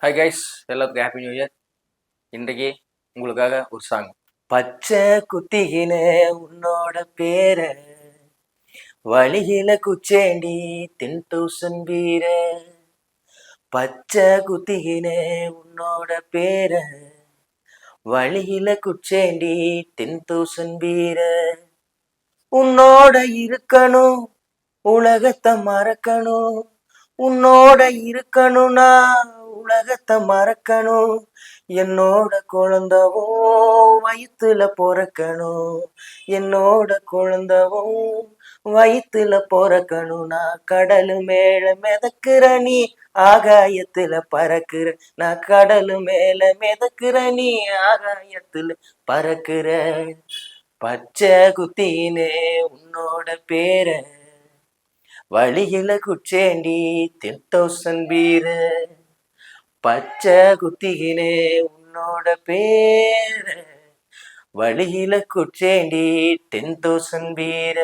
Hi guys, எல்லாத்துக்கும் happy new year. இன்றைக்கு உங்களுக்காக ஒரு சாங். பச்சை குத்திகின உன்னோட பேர வழியில குச்சேண்டி 10,000 வீர. பச்சை குத்திகின உன்னோட பேர வழியில குச்சேண்டி 10,000 வீர. உன்னோட இருக்கணும் உலகத்தை மறக்கணும், உன்னோட இருக்கணும்னா உலகத்தை மறக்கணும். என்னோட குழந்தவோ வயிற்றுல பொறக்கணும், என்னோட குழந்தவோ வயிற்றுல பொறக்கணும். நான் கடலு மேல மிதக்குற நீ ஆகாயத்துல பறக்குற, நான் கடலு மேல மிதக்குற நீ ஆகாயத்துல பறக்குற. பச்சை குத்தினே உன்னோட பேர வழியில குச்சேண்டி 10,000 வீர. பச்சை குத்திகினே உன்னோட பேர வழியில குச்சேண்டி 10,000 வீர.